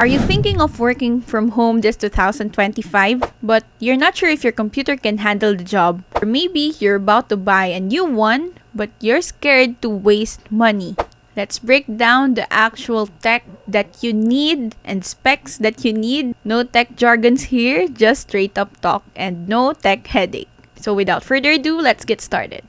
Are you thinking of working from home this 2025, but you're not sure if your computer can handle the job? Or maybe you're about to buy a new one, but you're scared to waste money. Let's break down the actual tech that you need and specs that you need. No tech jargons here, just straight up talk and no tech headache. So without further ado, let's get started.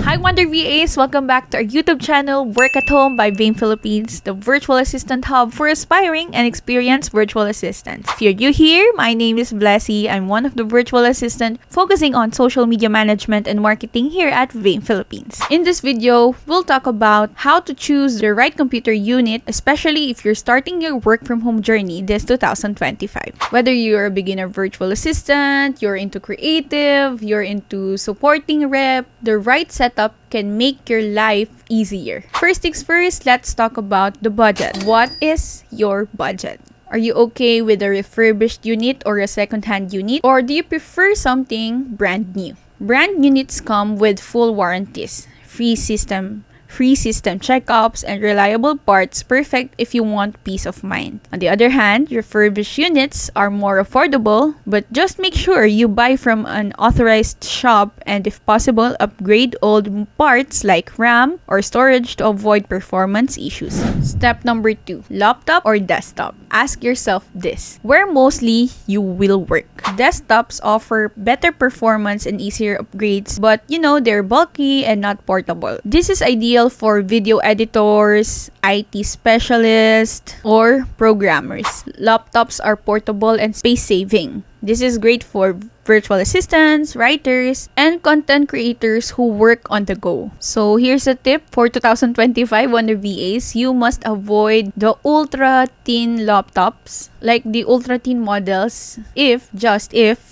Hi Wonder VAs! Welcome back to our YouTube channel, Work at Home by VAME Philippines, the virtual assistant hub for aspiring and experienced virtual assistants. If you're new here, my name is Blessy. I'm one of the virtual assistants focusing on social media management and marketing here at VAME Philippines. In this video, we'll talk about how to choose the right computer unit, especially if you're starting your work from home journey this 2025. Whether you're a beginner virtual assistant, you're into creative, you're into supporting rep, the right setup can make your life easier. First things first, let's talk about the budget. What is your budget? Are you okay with a refurbished unit or a second-hand unit? Or do you prefer something brand new? Brand units come with full warranties, free system checkups, and reliable parts, perfect if you want peace of mind. On the other hand, refurbished units are more affordable, but just make sure you buy from an authorized shop and if possible, upgrade old parts like RAM or storage to avoid performance issues. Step number 2, laptop or desktop? Ask yourself this, where mostly you will work. Desktops offer better performance and easier upgrades, but they're bulky and not portable. This is ideal for video editors, IT specialists, or programmers. Laptops are portable and space-saving. This is great for virtual assistants, writers, and content creators who work on the go. So here's a tip for 2025 Wonder VAs. You must avoid the ultra-thin laptops, like the ultra-thin models, if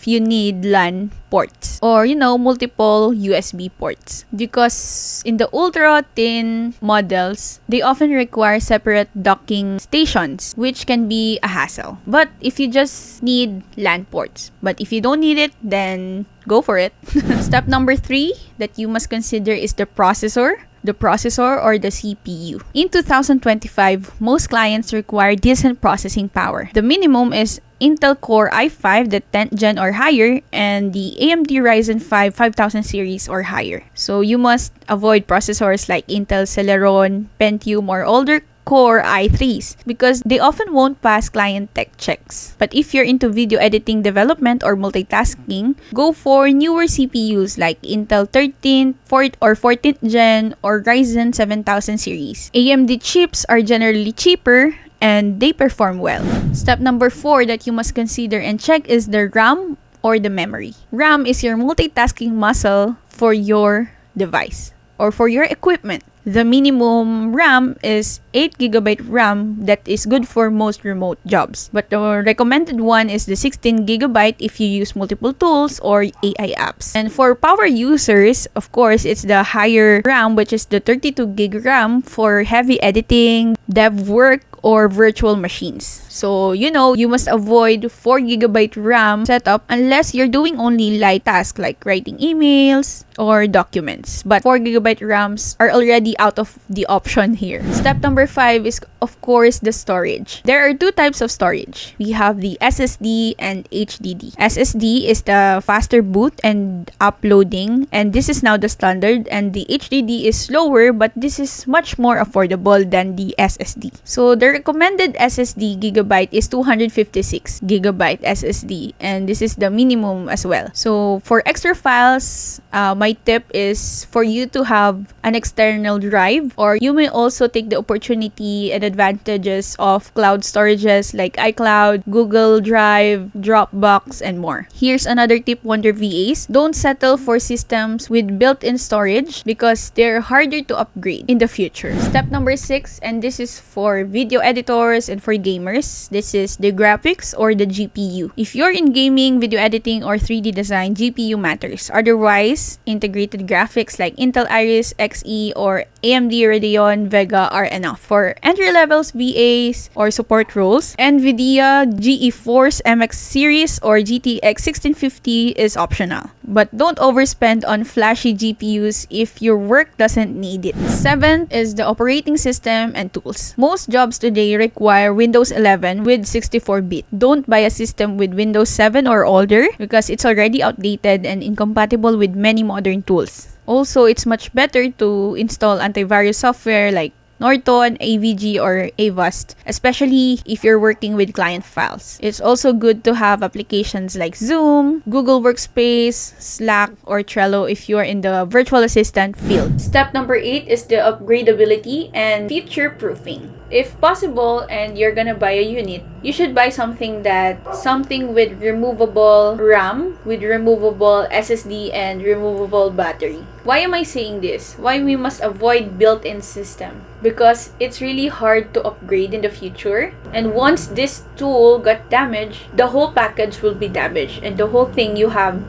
you need LAN ports or multiple USB ports. Because in the ultra-thin models, they often require separate docking stations, which can be a hassle. But if you just need LAN ports, but if you don't need it, then go for it. Step number 3 that you must consider is the processor or the CPU. In 2025, most clients require decent processing power. The minimum is Intel Core i5, the 10th gen or higher, and the AMD Ryzen 5 5000 series or higher. So you must avoid processors like Intel Celeron, Pentium, or older Core i3s because they often won't pass client tech checks. But if you're into video editing development or multitasking, go for newer CPUs like Intel 13th, 4th or 14th gen or Ryzen 7000 series. AMD chips are generally cheaper and they perform well. Step number 4 that you must consider and check is the RAM or the memory. RAM is your multitasking muscle for your device or for your equipment. The minimum RAM is 8GB RAM that is good for most remote jobs. But the recommended one is the 16GB if you use multiple tools or AI apps. And for power users, of course, it's the higher RAM, which is the 32GB RAM for heavy editing, dev work, or virtual machines. So, you must avoid 4GB RAM setup unless you're doing only light tasks like writing emails or documents. But 4GB RAMs are already out of the option here. Step number 5 is, of course, the storage. There are 2 types of storage. We have the SSD and HDD. SSD is the faster boot and uploading, and this is now the standard, and the HDD is slower, but this is much more affordable than the SSD. So the recommended SSD gigabyte is 256GB SSD, and this is the minimum as well. So for extra files, my tip is for you to have an external drive, or you may also take the opportunity and advantages of cloud storages like iCloud, Google Drive, Dropbox, and more. Here's another tip, Wonder VAs. Don't settle for systems with built-in storage because they're harder to upgrade in the future. Step number 6, and this is for video editors and for gamers. This is the graphics or the GPU. If you're in gaming, video editing, or 3D design, GPU matters. Otherwise, integrated graphics like Intel Iris Xe or AMD Radeon Vega are enough. For entry levels, VAs, or support roles, NVIDIA GeForce MX series or GTX 1650 is optional. But don't overspend on flashy GPUs if your work doesn't need it. Seventh is the operating system and tools. Most jobs today require Windows 11 with 64-bit. Don't buy a system with Windows 7 or older because it's already outdated and incompatible with many modern tools. Also, it's much better to install antivirus software like Norton, AVG, or Avast, especially if you're working with client files. It's also good to have applications like Zoom, Google Workspace, Slack, or Trello if you're in the virtual assistant field. Step number 8 is the upgradability and future-proofing. If possible and you're gonna buy a unit, you should buy something with removable RAM, with removable SSD, and removable battery. Why am I saying this? Why we must avoid built-in system? Because it's really hard to upgrade in the future. And once this tool got damaged, the whole package will be damaged and the whole thing you have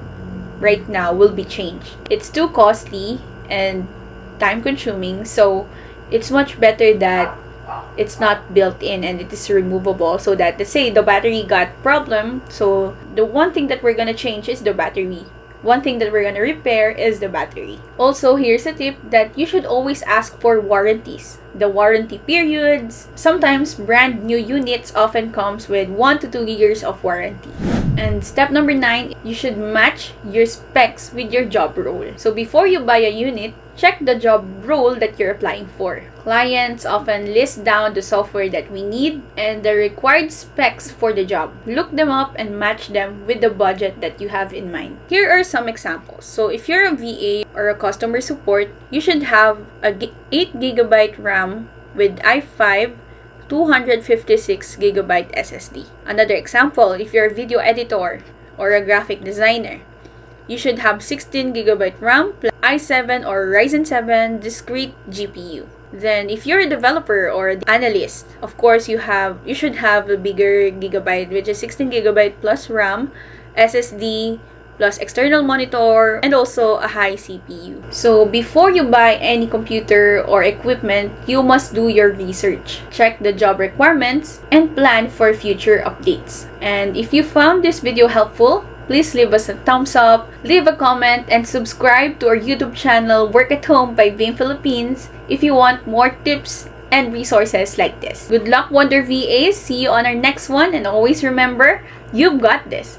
right now will be changed. It's too costly and time-consuming, so it's much better that it's not built in and it is removable, so that, let's say the battery got problem, so the one thing that we're gonna change is the battery. One thing that we're gonna repair is the battery. Also, here's a tip that you should always ask for warranties. The warranty periods. Sometimes brand new units often comes with 1 to 2 years of warranty. And step number 9, you should match your specs with your job role. So before you buy a unit, check the job role that you're applying for. Clients often list down the software that we need and the required specs for the job. Look them up and match them with the budget that you have in mind. Here are some examples. So if you're a VA or a customer support, you should have a 8GB RAM with i5 256GB SSD. Another example, if you're a video editor or a graphic designer, you should have 16GB RAM plus i7 or Ryzen 7 discrete GPU. Then, if you're a developer or the analyst, of course, you should have a bigger gigabyte, which is 16GB plus RAM, SSD, plus external monitor, and also a high CPU. So, before you buy any computer or equipment, you must do your research. Check the job requirements and plan for future updates. And if you found this video helpful, please leave us a thumbs up, leave a comment, and subscribe to our YouTube channel, Work at Home by VAME Philippines, if you want more tips and resources like this. Good luck, Wonder VAs! See you on our next one, and always remember, you've got this!